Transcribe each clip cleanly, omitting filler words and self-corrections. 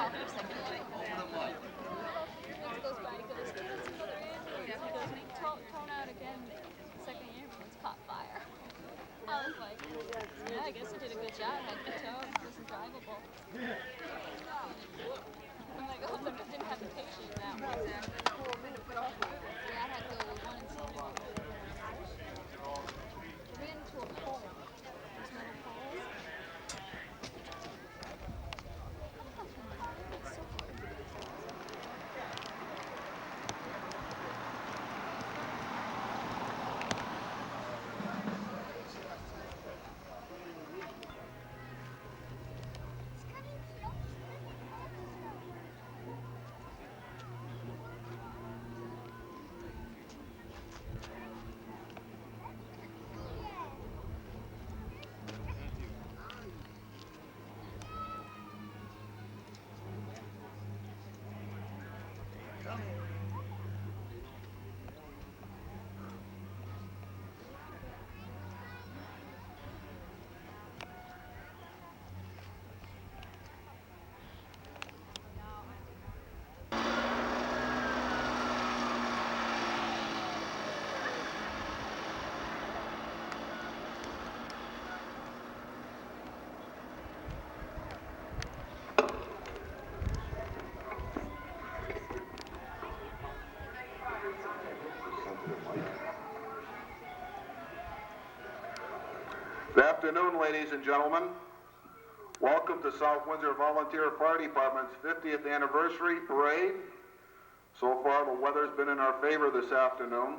out for a second. He goes by, he goes, hey, this is Brother Andrew. He goes, we tone out again. The second ambulance caught fire. I was like, yeah, I guess I did a good job. Had good tone. It wasn't drivable. I'm like, I hope I didn't have the patient in that one. Yeah, I had to go with 1 and 2. We ran into a pole. There's metal poles. Good afternoon, ladies and gentlemen. Welcome to South Windsor Volunteer Fire Department's 50th anniversary parade. So far, the weather's been in our favor this afternoon.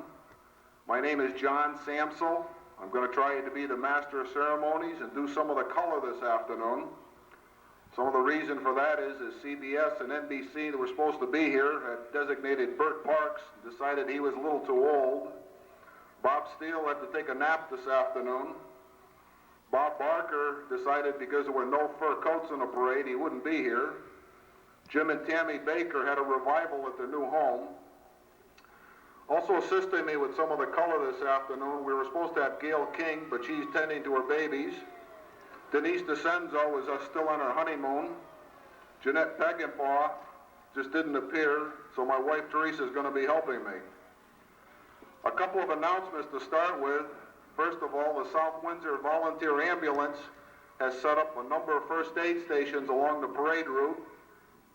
My name is John Samsel. I'm going to try to be the master of ceremonies and do some of the color this afternoon. Some of the reason for that is CBS and NBC that were supposed to be here had designated Bert Parks, decided he was a little too old. Bob Steele had to take a nap this afternoon. Bob Barker decided because there were no fur coats in the parade, he wouldn't be here. Jim and Tammy Baker had a revival at their new home. Also assisting me with some of the color this afternoon, we were supposed to have Gail King, but she's tending to her babies. Denise DeCenzo is still on her honeymoon. Jeanette Peckinpah just didn't appear, so my wife Teresa is going to be helping me. A couple of announcements to start with. First of all, the South Windsor Volunteer Ambulance has set up a number of first aid stations along the parade route.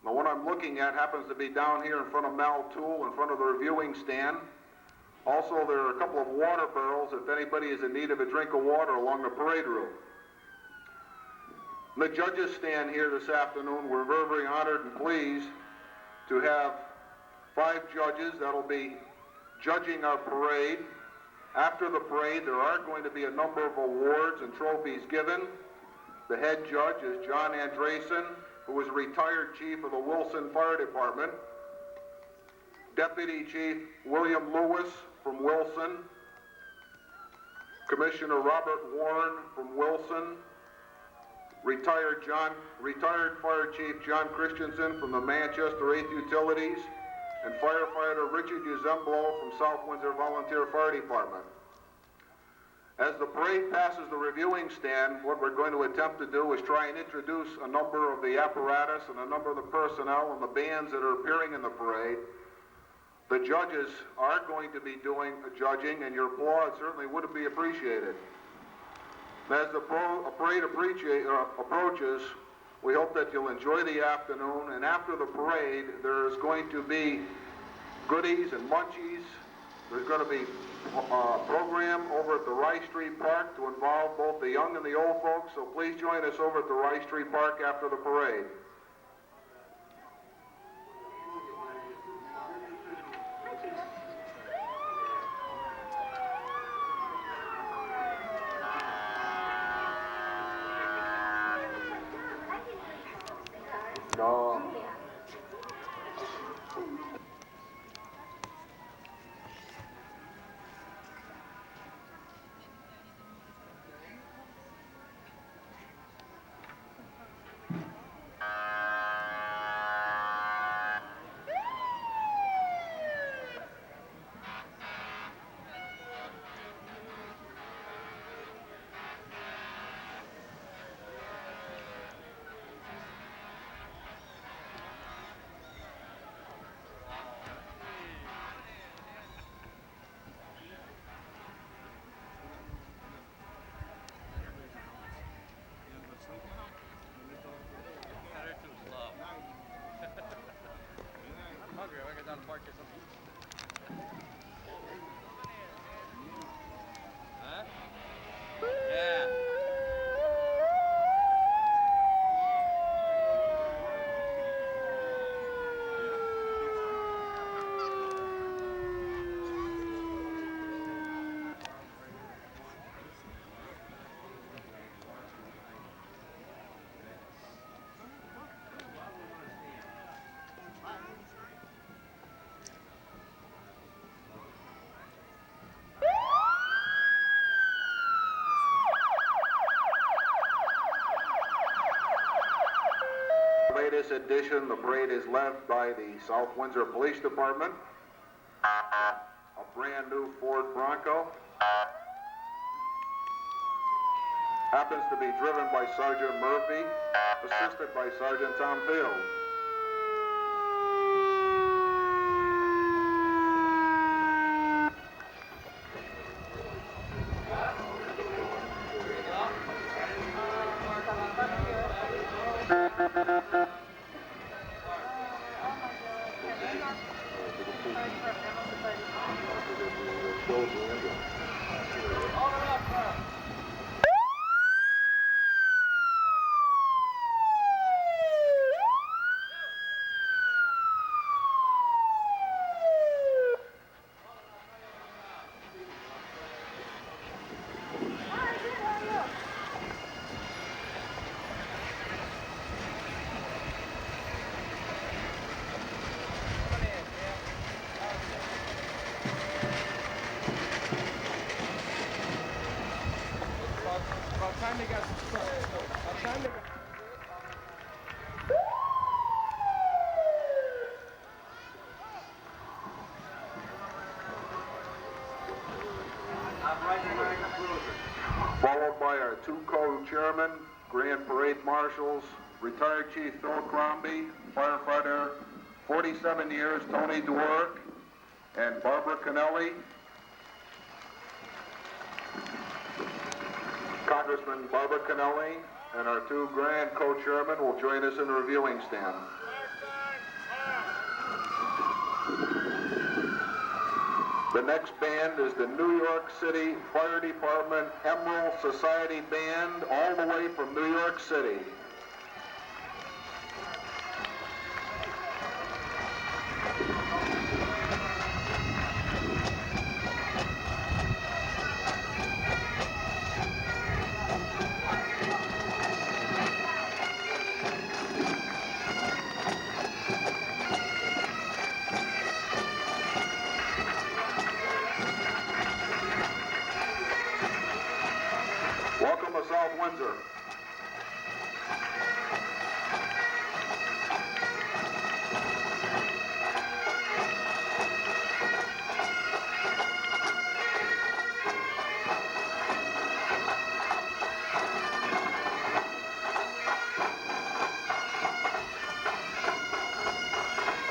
The one I'm looking at happens to be down here in front of Mal Tool, in front of the reviewing stand. Also, there are a couple of water barrels if anybody is in need of a drink of water along the parade route. The judges stand here this afternoon. We're very, very honored and pleased to have 5 judges that'll be judging our parade. After the parade, there are going to be a number of awards and trophies given. The head judge is John Andresen, who was a retired chief of the Wilson Fire Department. Deputy Chief William Lewis from Wilson. Commissioner Robert Warren from Wilson. Retired Fire Chief John Christensen from the Manchester 8th Utilities, and firefighter Richard Uzemblo from South Windsor Volunteer Fire Department. As the parade passes the reviewing stand, what we're going to attempt to do is try and introduce a number of the apparatus and a number of the personnel and the bands that are appearing in the parade. The judges are going to be doing judging, and your applause certainly would be appreciated. As the parade approaches, we hope that you'll enjoy the afternoon, and after the parade, there's going to be goodies and munchies. There's going to be a program over at the Rice Street Park to involve both the young and the old folks, so please join us over at the Rice Street Park after the parade. No. Latest edition, the parade is led by the South Windsor Police Department. A brand new Ford Bronco. Happens to be driven by Sergeant Murphy, assisted by Sergeant Tom Field. Followed by our two co-chairmen, Grand Parade Marshals, retired Chief Phil Crombie, firefighter, 47 years, Tony Dwork, and Barbara Kennelly. Congressman Barbara Kennelly and our two grand co-chairmen will join us in the reviewing stand. The next band is the New York City Fire Department Emerald Society Band, all the way from New York City. Welcome to South Windsor.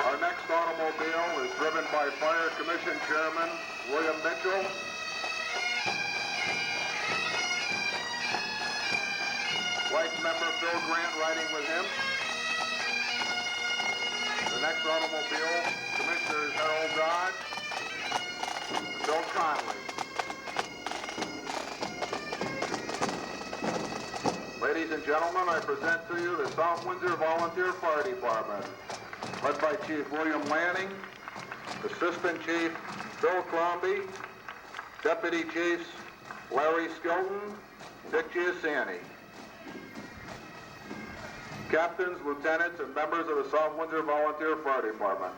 Our next automobile is driven by Fire Commission Chairman William Mitchell. Wife member Phil Grant riding with him. The next automobile, Commissioners Harold Dodge and Bill Conley. Ladies and gentlemen, I present to you the South Windsor Volunteer Fire Department, led by Chief William Lanning, Assistant Chief Bill Crombie, Deputy Chiefs Larry Skilton, Dick Giussani. Captains, lieutenants, and members of the South Windsor Volunteer Fire Department.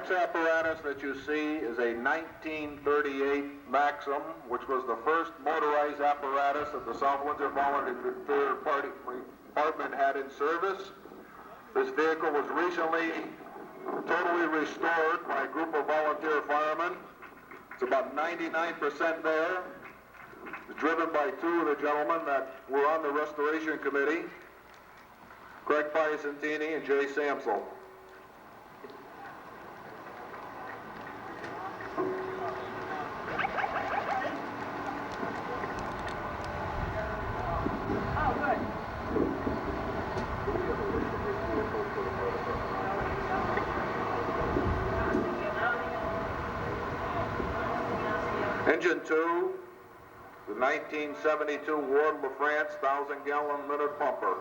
next apparatus that you see is a 1938 Maxim, which was the first motorized apparatus that the South Windsor Volunteer Party Department had in service. This vehicle was recently totally restored by a group of volunteer firemen. It's about 99% there. It's driven by two of the gentlemen that were on the restoration committee, Craig Piacentini and Jay Samsel. Engine 2, the 1972 Ward LaFrance 1,000-gallon minute pumper.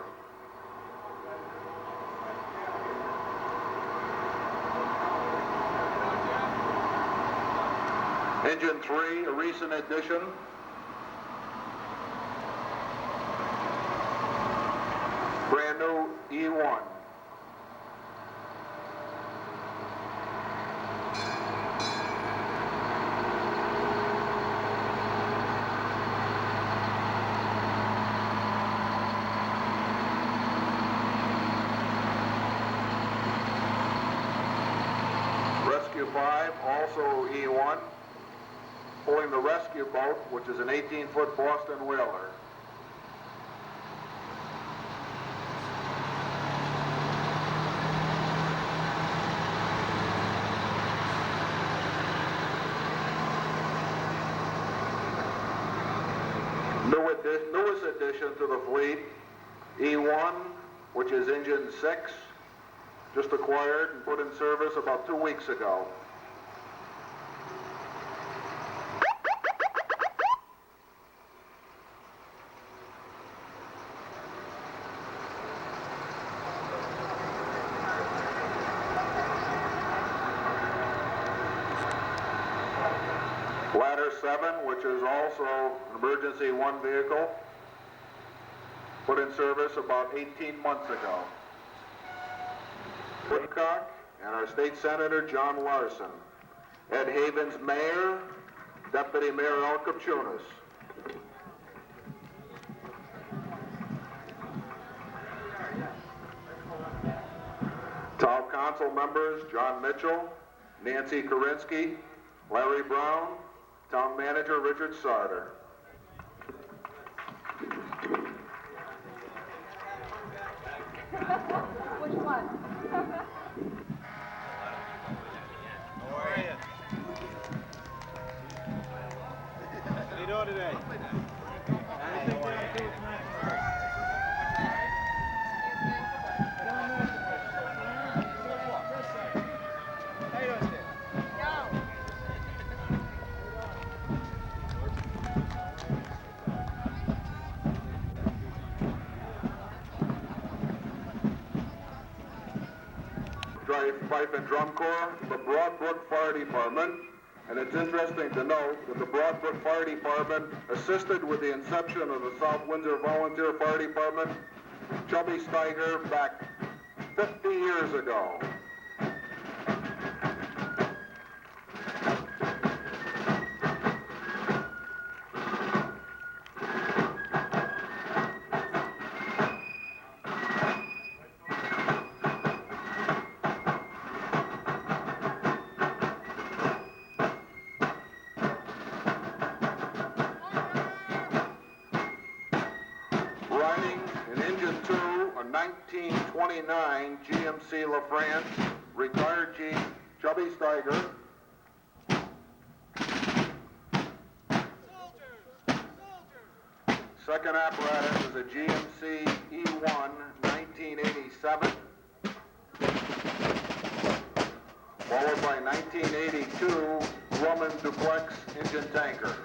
Engine 3, a recent addition. Brand new E1. Rescue 5, also E1, pulling the rescue boat, which is an 18-foot Boston whaler. Newest addition to the fleet, E1, which is engine 6, just acquired and put in service about 2 weeks ago. Ladder 7, which is also an emergency 1 vehicle, put in service about 18 months ago. Woodcock and our state senator, John Larson. Ed Havens, mayor, Deputy Mayor Al Kapchunas. Town council members, John Mitchell, Nancy Korinsky, Larry Brown, town manager, Richard Sarter. Which one? How are you? How you doing today? Anything you have to do with tonight? How you doing today? Pipe and Drum Corps, the Broadbrook Fire Department, and it's interesting to note that the Broadbrook Fire Department assisted with the inception of the South Windsor Volunteer Fire Department, Chubby Steiger, back 50 years ago. Riding in engine 2, a 1929 GMC LaFrance, retired Chief Chubby Steiger. Second apparatus is a GMC E1 1987, followed by 1982 Grumman duplex engine tanker.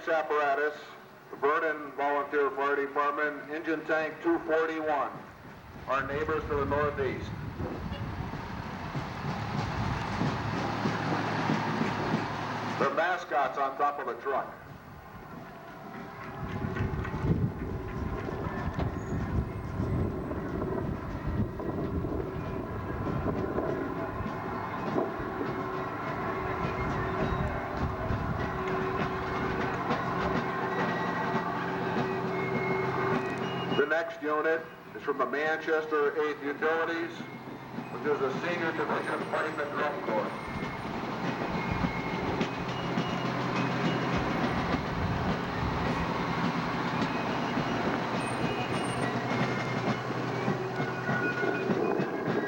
next apparatus, the Vernon Volunteer Fire Department, Engine Tank 241, our neighbors to the northeast. The mascots on top of the truck. The next unit is from the Manchester 8th Utilities, which is a senior division pipe and drum corps.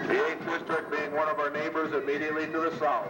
The 8th District being one of our neighbors immediately to the south.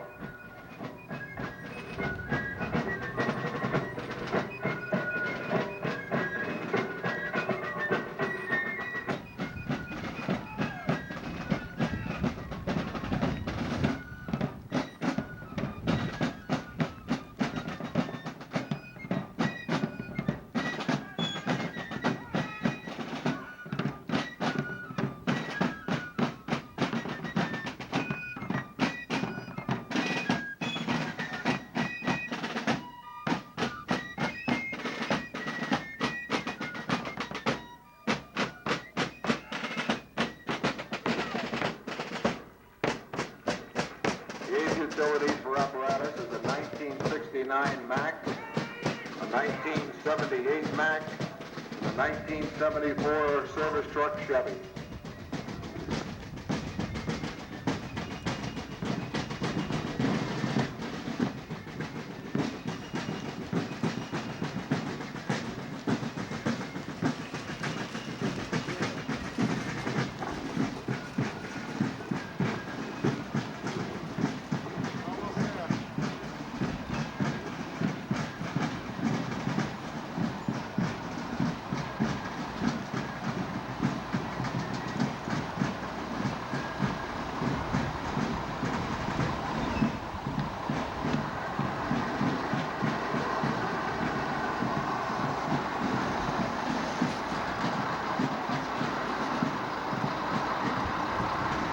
Utilities for apparatus is a 1969 Mack, a 1978 Mack, and a 1974 service truck Chevy.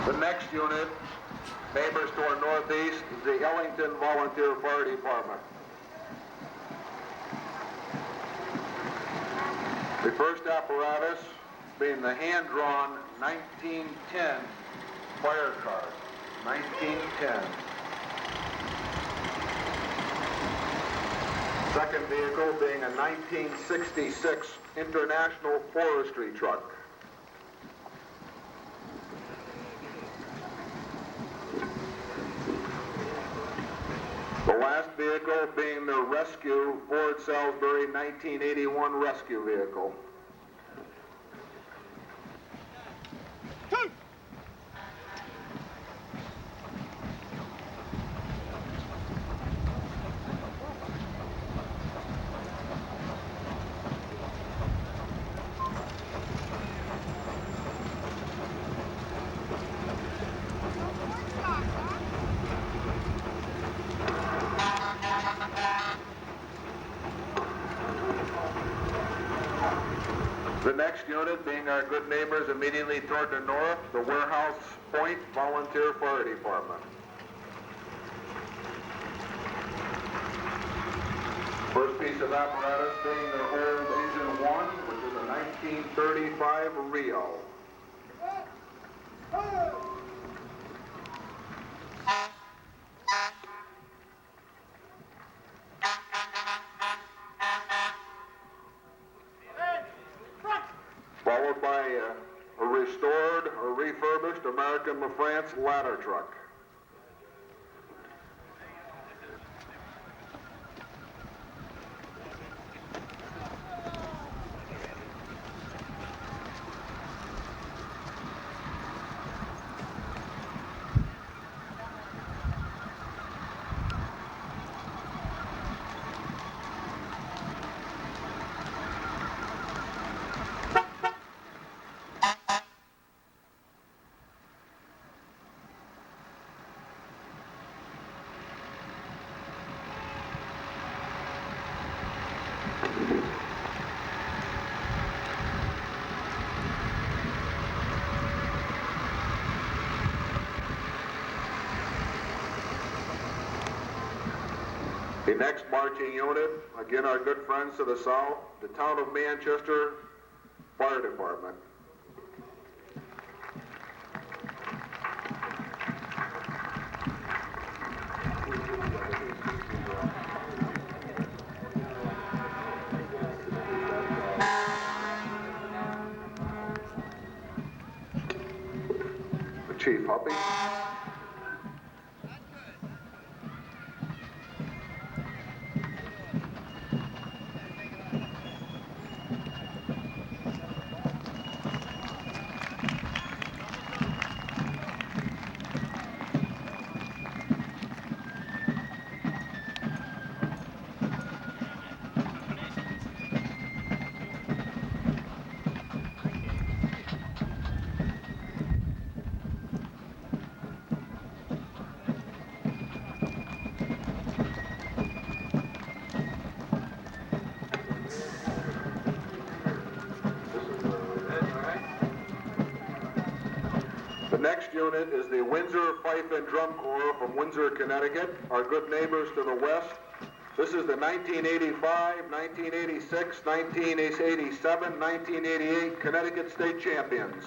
The next unit, neighbors to our northeast, is the Ellington Volunteer Fire Department. The first apparatus being the hand-drawn 1910 fire car, 1910. Second vehicle being a 1966 International Forestry truck. The last vehicle being the rescue Ford Salisbury 1981 rescue vehicle. The next unit being our good neighbors immediately toward the north, the Warehouse Point Volunteer Fire Department. First piece of apparatus being their old Engine 1, which is a 1935 Rio. Followed by a restored or refurbished American LaFrance ladder truck. The next marching unit, again our good friends to the south, the Town of Manchester Fire Department. The Chief Huppy. The next unit is the Windsor Fife and Drum Corps from Windsor, Connecticut, our good neighbors to the west. This is the 1985, 1986, 1987, 1988 Connecticut State Champions.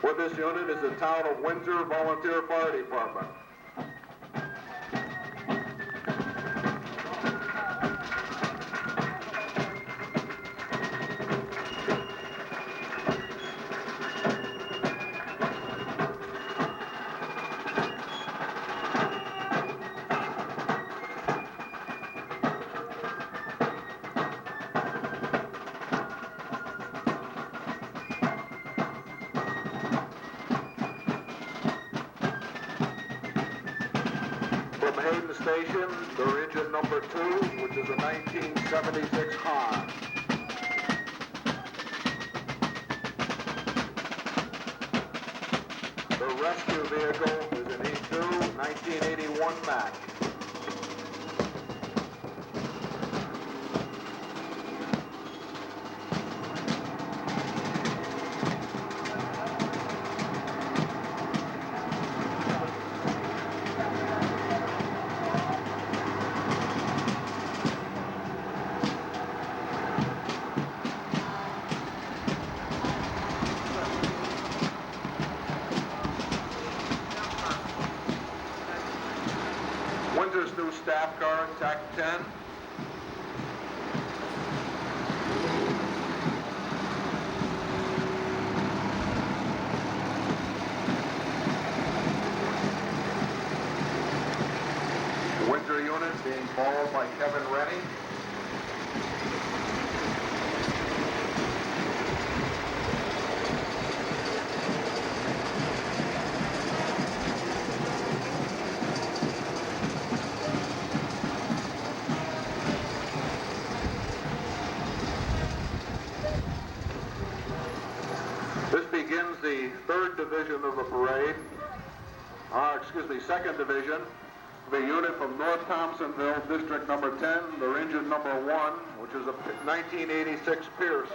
With this unit is the Town of Windsor Volunteer Fire Department. From Hayden Station, their engine number 2, which is a 1976 Han. The rescue vehicle is an E2 1981 Mack. Windsor's new staff car, TAC 10. The Windsor unit being followed by Kevin Rennie. This begins the third division of the parade, second division, the unit from North Thompsonville, district number 10, their engine number 1, which is a 1986 Pierce.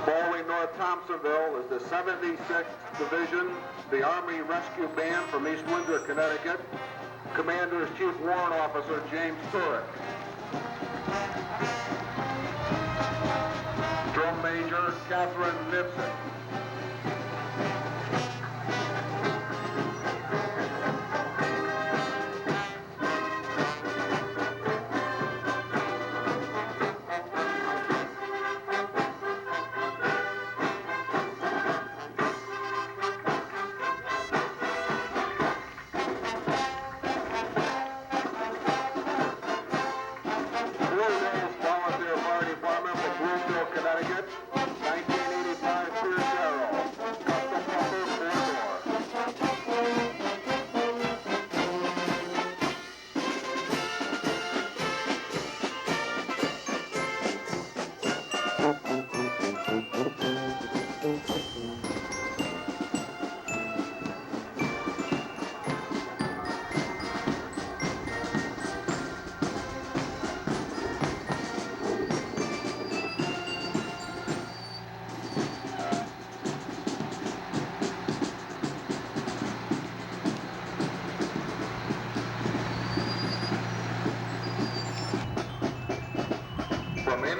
Following North Thompsonville is the 76th Division, the Army Rescue Band from East Windsor, Connecticut. Commander is Chief Warrant Officer James Turek. Drum Major Catherine Nipson. Connecticut, 1985 Pierce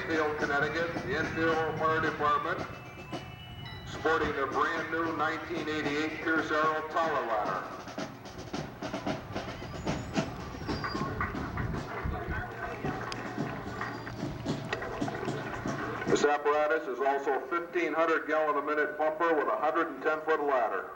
Enfield, Connecticut, the Enfield Fire Department, sporting their brand new 1988 Pierce Arrow Tower Ladder. This apparatus is also a 1,500 gallon a minute pumper with a 110-foot ladder.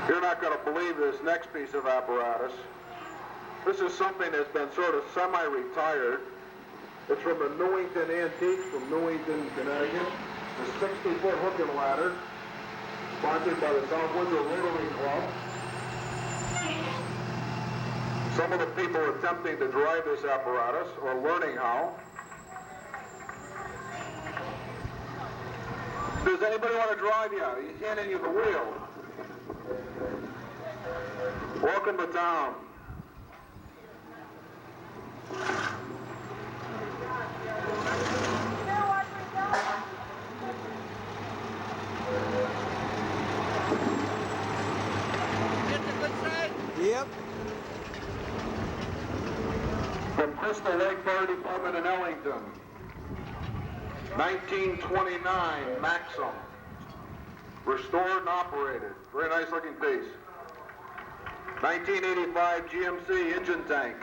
You're not going to believe this next piece of apparatus. This is something that's been sort of semi-retired. It's from the Newington Antiques from Newington, Connecticut. It's a 60-foot hook and ladder, sponsored by the South Windsor Rotary Club. Some of the people attempting to drive this apparatus are learning how. Does anybody want to drive you? He's handing you the wheel. Welcome to town. Yep. From Crystal Lake Fire Department in Ellington. 1929 Maxim. Restored and operated. Very nice looking piece. 1985 GMC engine tank.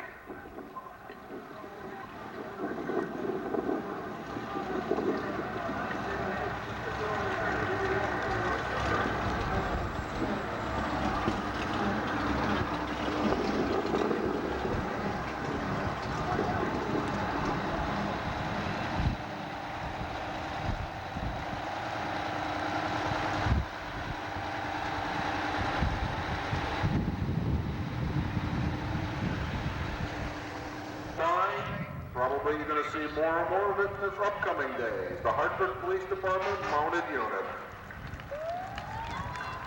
Probably you're going to see more and more of it in this upcoming days. The Hartford Police Department Mounted Unit.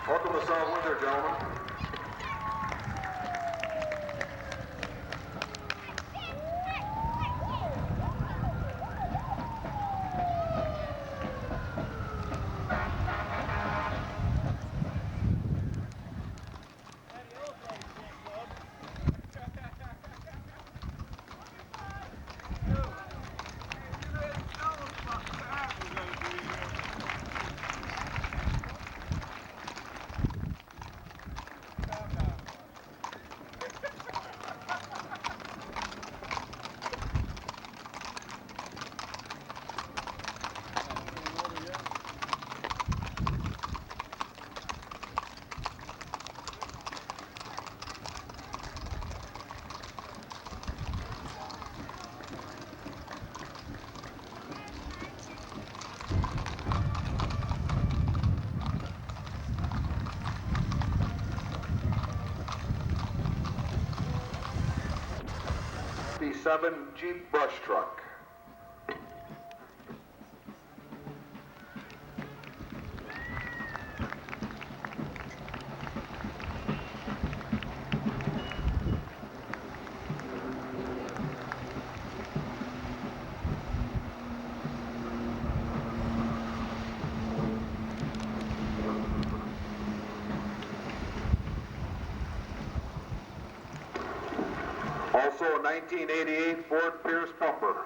Welcome to South Windsor, gentlemen. '57 Jeep brush truck. Also a 1988 Ford Pierce pumper.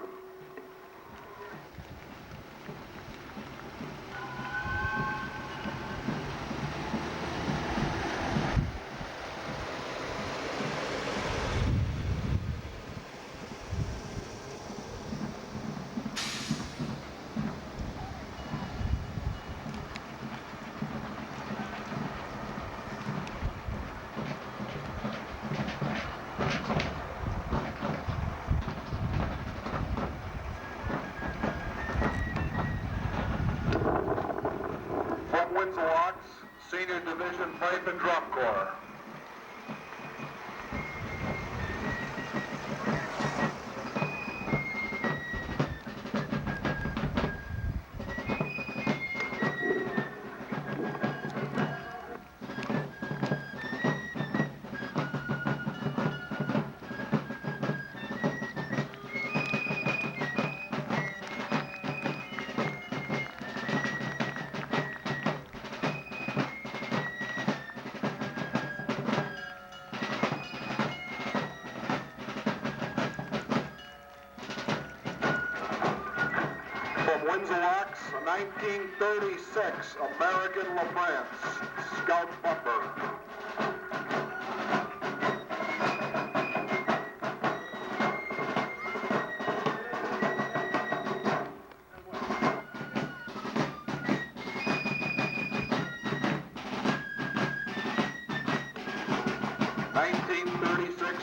Windsor Senior Division Pipe and Drum Corps. Windsor, 1936 American LaFrance Scout Bumper.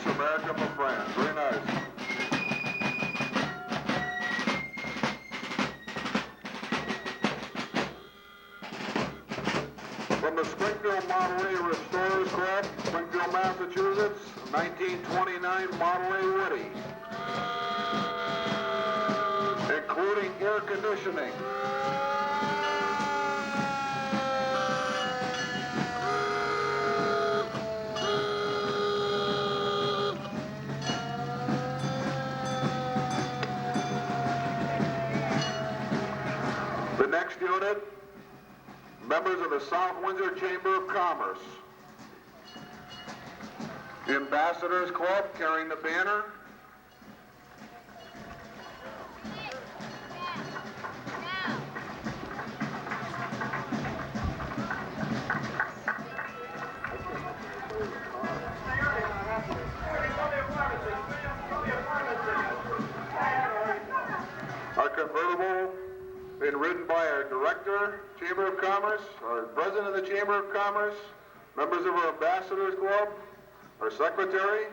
American LaFrance, very nice. From the Springfield Model A Restorers Club, Springfield, Massachusetts, 1929 Model A Woody, including air conditioning. The next unit, members of the South Windsor Chamber of Commerce. The Ambassadors Club carrying the banner. Our convertible being ridden by our Director, Chamber of Commerce, our President of the Chamber of Commerce, members of our Ambassadors Club, our Secretary.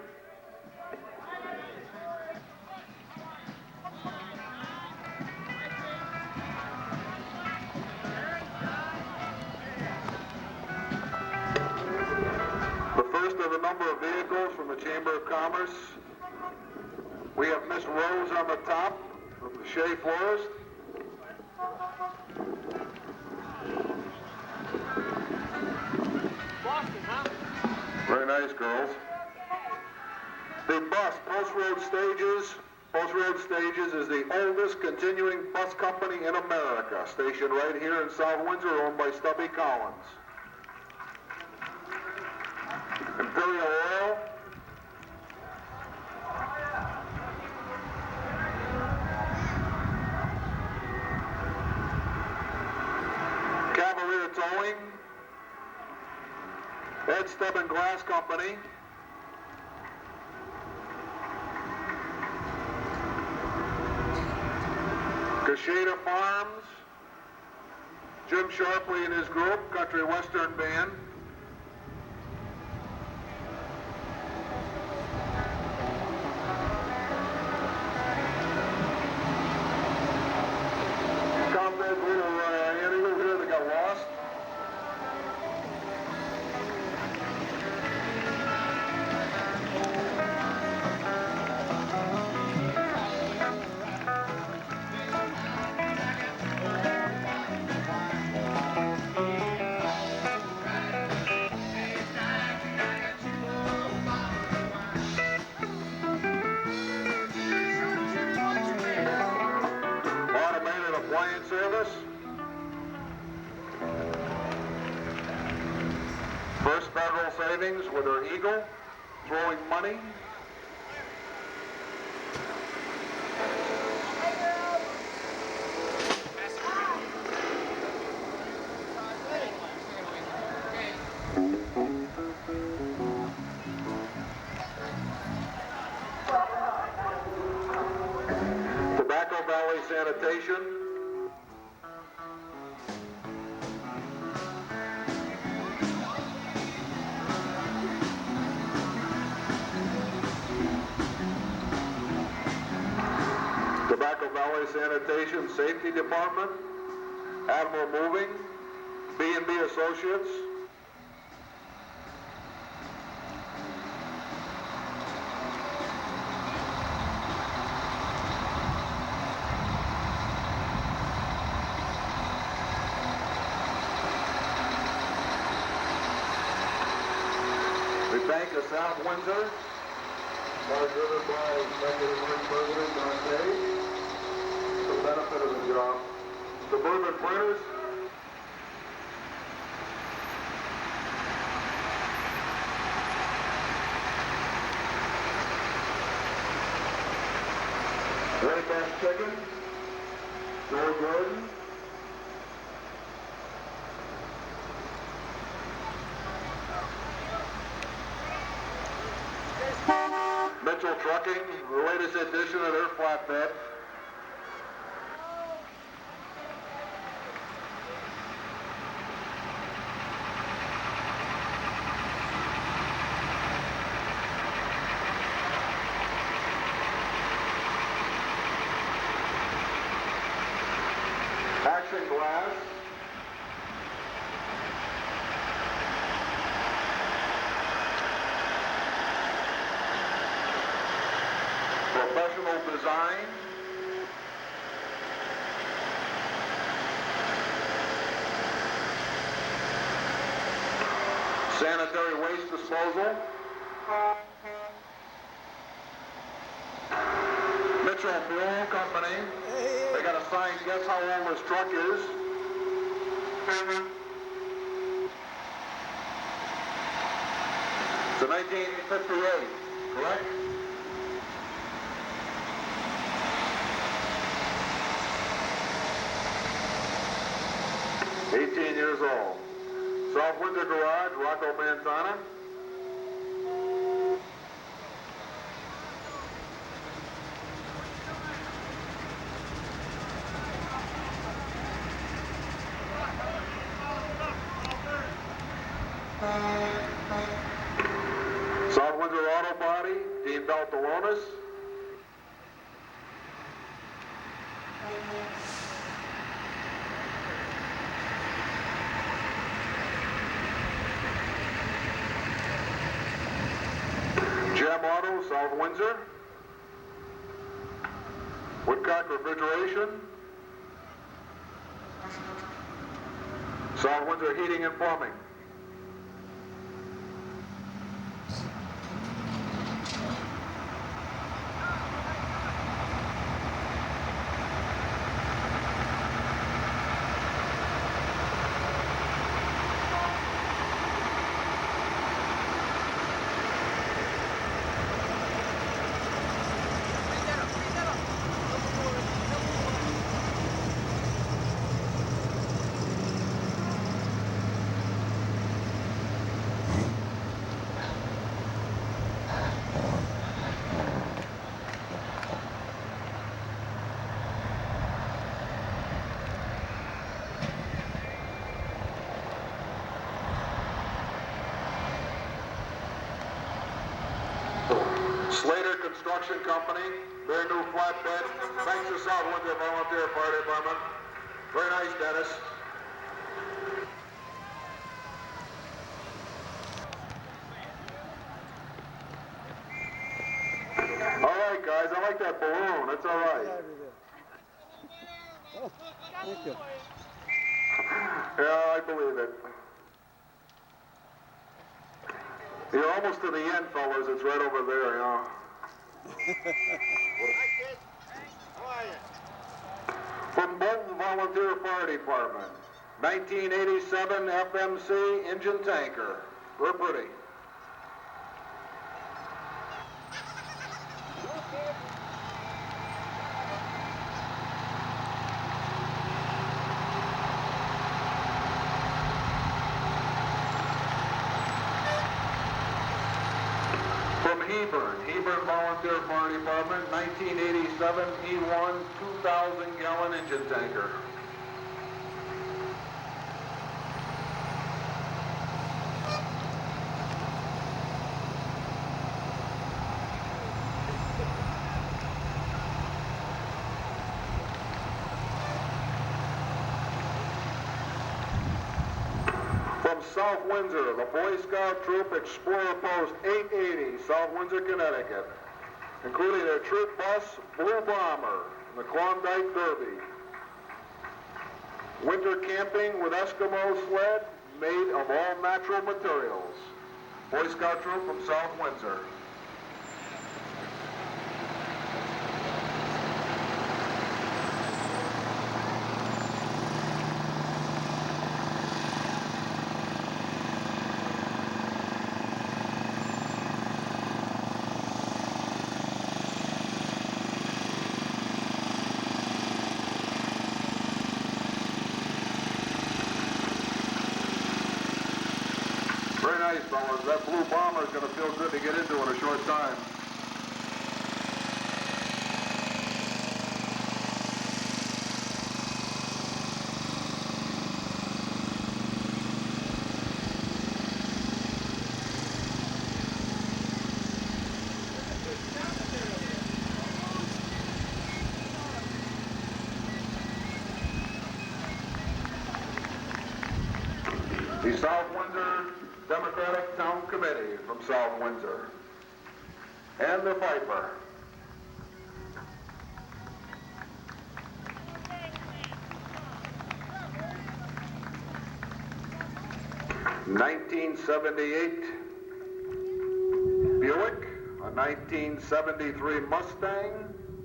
The first of a number of vehicles from the Chamber of Commerce. We have Miss Rose on the top of the Shea Forest. Boston, huh? Very nice, girls. The bus, Post Road Stages is the oldest continuing bus company in America, stationed right here in South Windsor, owned by Stubby Collins. Imperial Oil. Cavalier Towing. Ed Stebbin Glass Company. Cashada Farms. Jim Sharpley and his group, Country Western Band. Comrades, little Andy over here that got lost. Automated appliance service. First Federal Savings with her Eagle, throwing money. Tobacco Valley Sanitation. Tobacco Valley Sanitation Safety Department. Admiral Moving. B&B Associates. We thank the South Windsor, driven by Executive Vice President Don Day, for the benefit of the job. Suburban Printers, Very Best Chicken, Joe Gordon, Mitchell Trucking, the latest edition of their flatbed. Action Glass. Professional Design. Sanitary Waste Disposal. Mitchell Brewing Company. They got a sign, guess how old this truck is. It's a 1958, correct? Years old. South Windsor Garage, Rocco Mantana. South Windsor Auto Body, Dean Beltalonis. Gem Auto, South Windsor. Woodcock Refrigeration. South Windsor Heating and Plumbing. Slater Construction Company, their new flatbed. Thanks to South Windsor Volunteer Fire Department. Very nice, Dennis. All right, guys, I like that balloon. That's all right. Oh, thank you. Yeah, I believe it. You're almost to the end, fellas. It's right over there, you know. Hi, kid. How are you? From Bolton Volunteer Fire Department, 1987 FMC engine tanker. Real pretty. From Hebron Volunteer Fire Department, 1987 E1 2,000-gallon engine tanker. South Windsor, the Boy Scout Troop Explorer Post 880, South Windsor, Connecticut, including their troop bus, Blue Bomber, and the Klondike Derby. Winter camping with Eskimo sled made of all natural materials. Boy Scout Troop from South Windsor. Very nice, fellas. That Blue Bomber is going to feel good to get into in a short time. The South Windsor Democratic Town Committee from South Windsor, and the Viper. '78 Buick, a 1973 Mustang,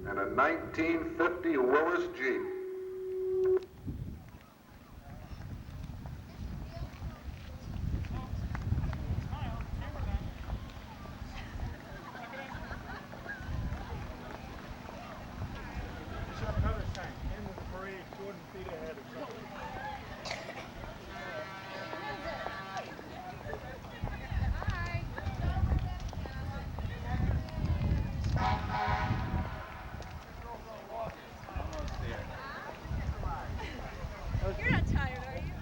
and a 1950 Willis Jeep. You're not tired, are you?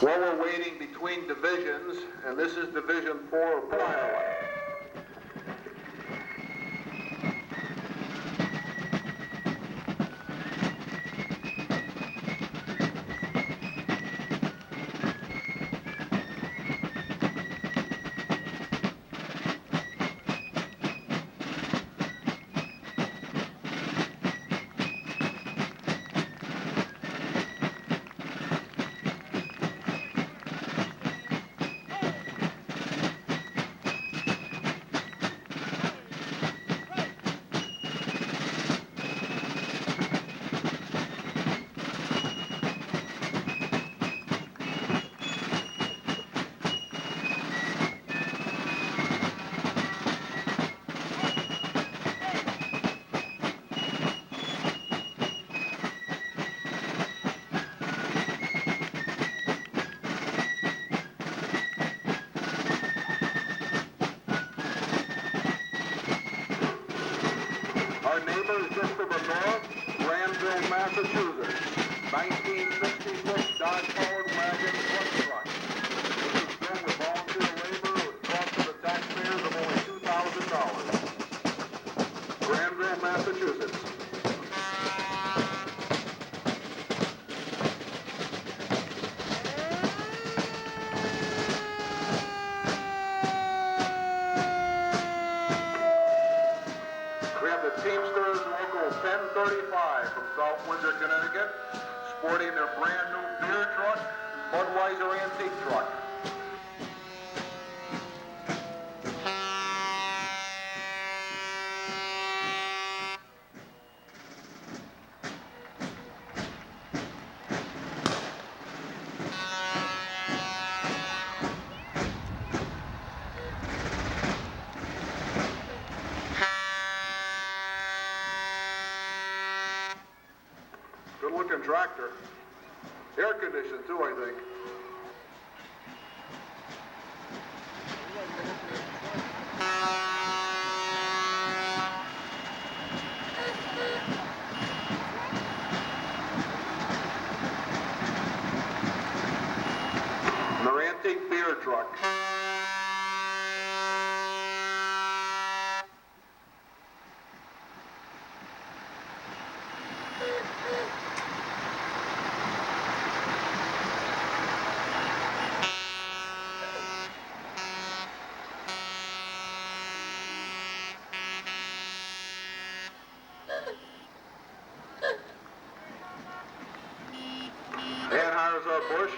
Well, we're waiting between divisions, and this is Division 4 of Iowa. Our neighbors just to the north, Granville, Massachusetts, 1966 Dodge-powered wagon plus truck. This is built with volunteer labor with cost to the taxpayers of only $2,000. Granville, Massachusetts. We have the Teamsters Local 1035 from South Windsor, Connecticut, sporting their brand new beer truck, Budweiser antique truck. Good-looking tractor. Here station too, I think. Their antique beer truck. Bush,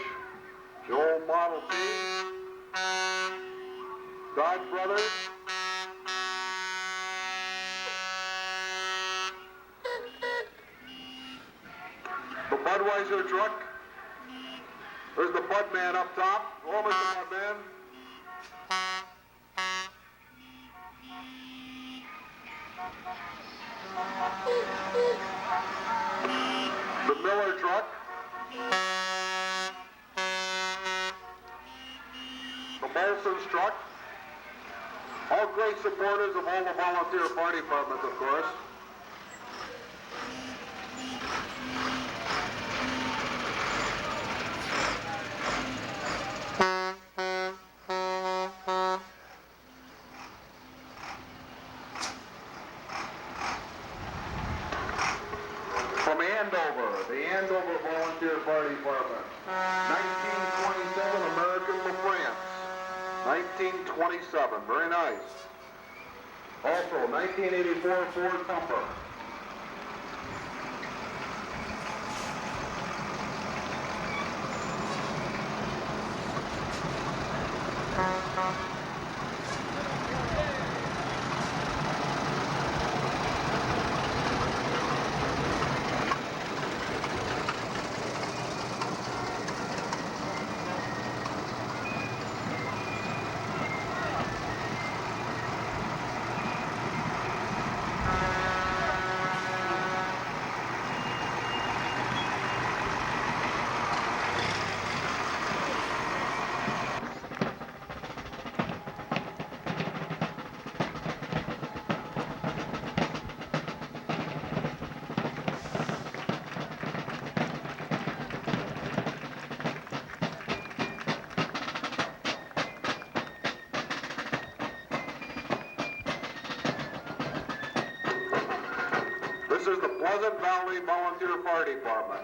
the old Model T, Dodge Brothers, the Budweiser truck. There's the Bud Man up top. Oh, Mr. Bud Man. The Miller truck. The Molson's truck. All great supporters of all the volunteer fire departments, of course. From Andover, the Andover Volunteer Fire Department. 1927 American La France. 1927, very nice. Also, 1984 Ford Thumper. This is the Pleasant Valley Volunteer Fire Department.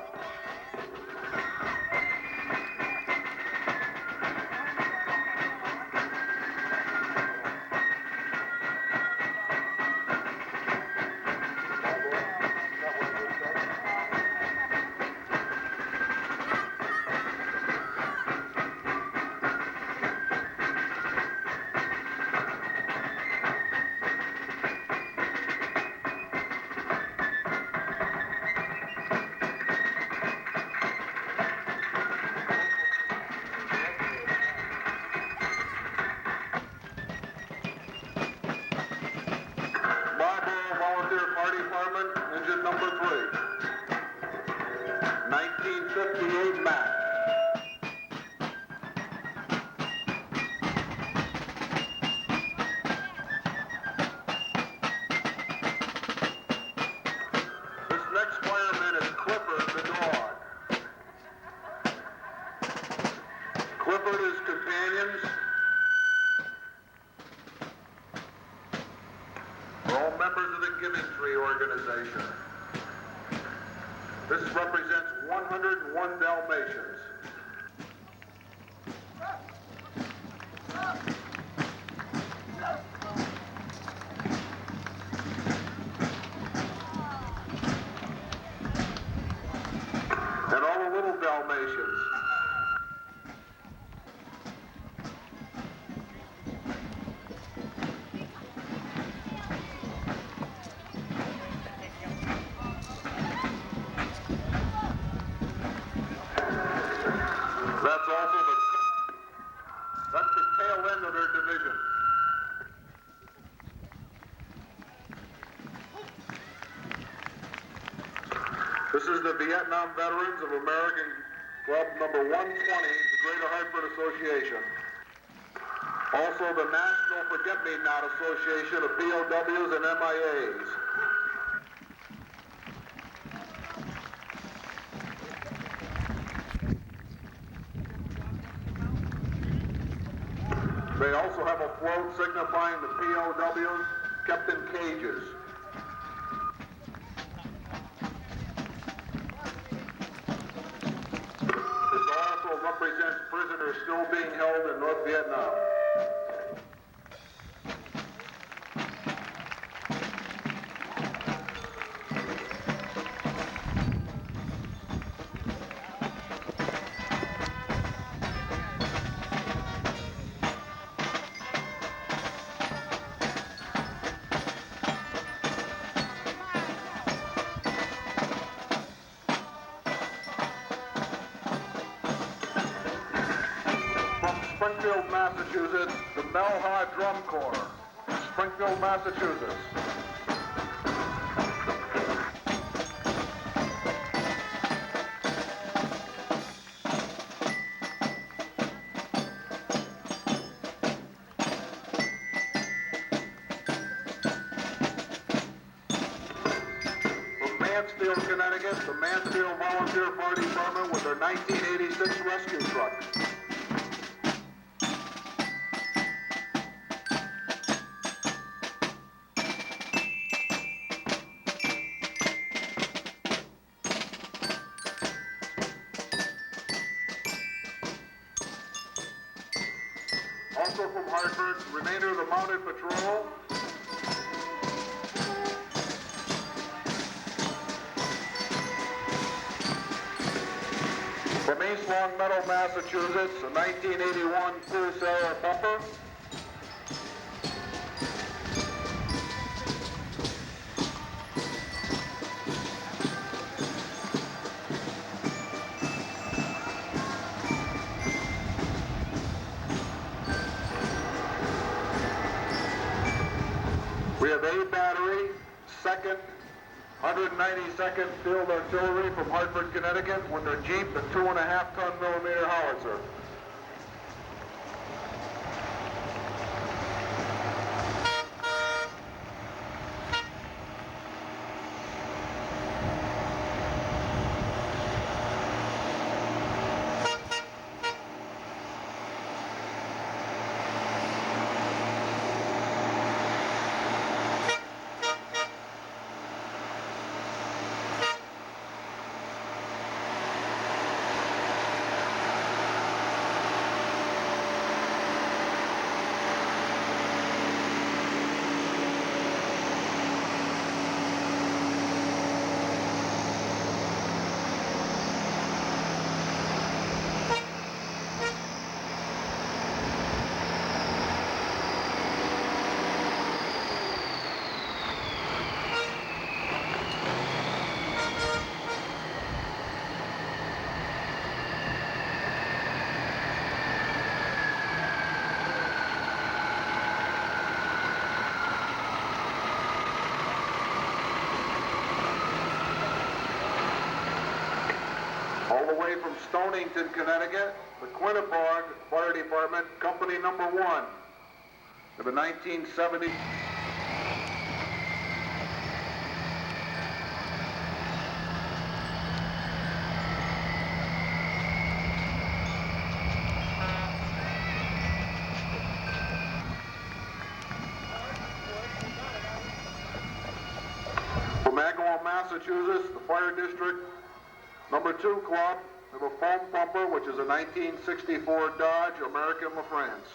Department, engine number 3. 1958 Mac. This next fireman is Clifford the dog. Clifford is companions. We're all members of the Giving Tree organization. This represents 101 Dalmatians. And all the little Dalmatians. That's the tail end of their division. This is the Vietnam Veterans of American Club number 120, the Greater Hartford Association. Also the National Forget-Me-Not Association of POWs and MIAs. They also have a float signifying the POWs kept in cages. This also represents prisoners still being held in North Vietnam. Springfield, Massachusetts, the Melha Drum Corps. Springfield, Massachusetts. From Mansfield, Connecticut, the Mansfield Volunteer Fire Department with their 1986 rescue truck. Also from Hartford, remainder of the Mounted Patrol. From East Longmeadow, Massachusetts, a 1981 Crusader bumper. We have A Battery, 2nd, 192nd Field Artillery from Hartford, Connecticut, with their Jeep, a 2.5-ton millimeter howitzer. All the way from Stonington, Connecticut, the Quinnebog Fire Department, Company Number 1, of the 1970. From Agawam, Massachusetts, the Fire District Number 2 Club of a foam pumper, which is a 1964 Dodge American LaFrance.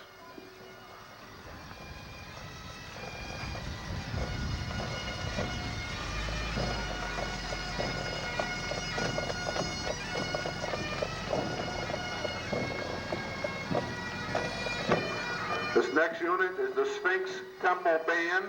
This next unit is the Sphinx Temple Band.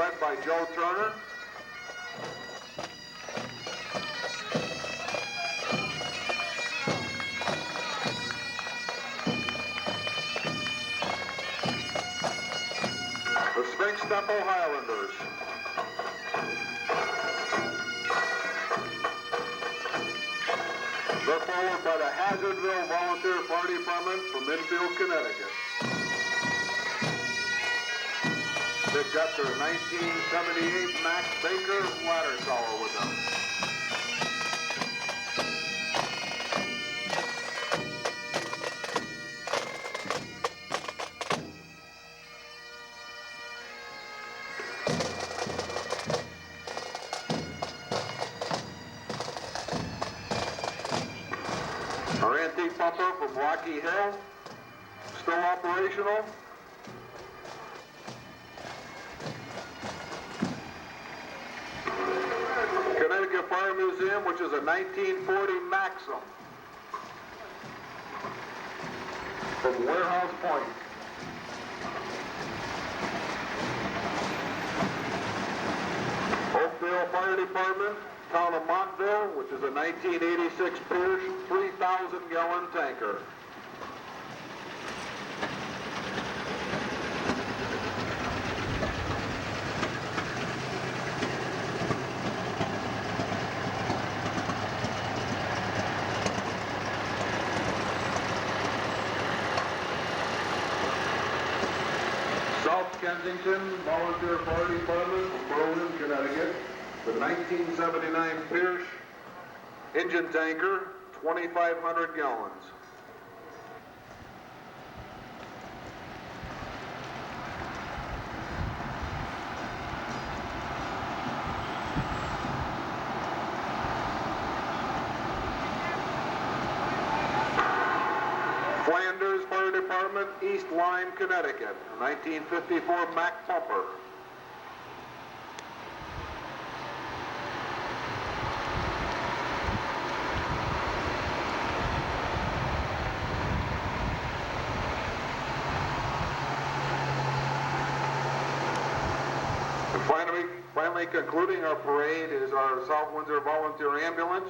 led by Joe Turner. The Sphinx Temple Highlanders. They're followed by the Hazardville Volunteer Fire Department from Windsor, Connecticut. They've got their 1978 Max Baker ladder tower with them. Our antique pumper from Rocky Hill, still operational. Connecticut Fire Museum, which is a 1940 Maxim from Warehouse Point. Oakdale Fire Department, Town of Montville, which is a 1986 Pierce 3,000-gallon tanker. South Kensington Volunteer Fire Department, Berlin, Connecticut. The 1979 Pierce engine tanker, 2,500 gallons. Flanders Fire Department, East Lyme, Connecticut, 1954 Mack pumper. Finally concluding our parade is our South Windsor Volunteer Ambulance.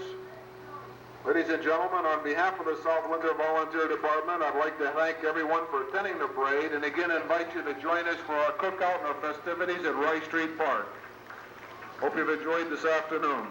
Ladies and gentlemen, on behalf of the South Windsor Volunteer Department, I'd like to thank everyone for attending the parade and again invite you to join us for our cookout and our festivities at Rice Street Park. Hope you've enjoyed this afternoon.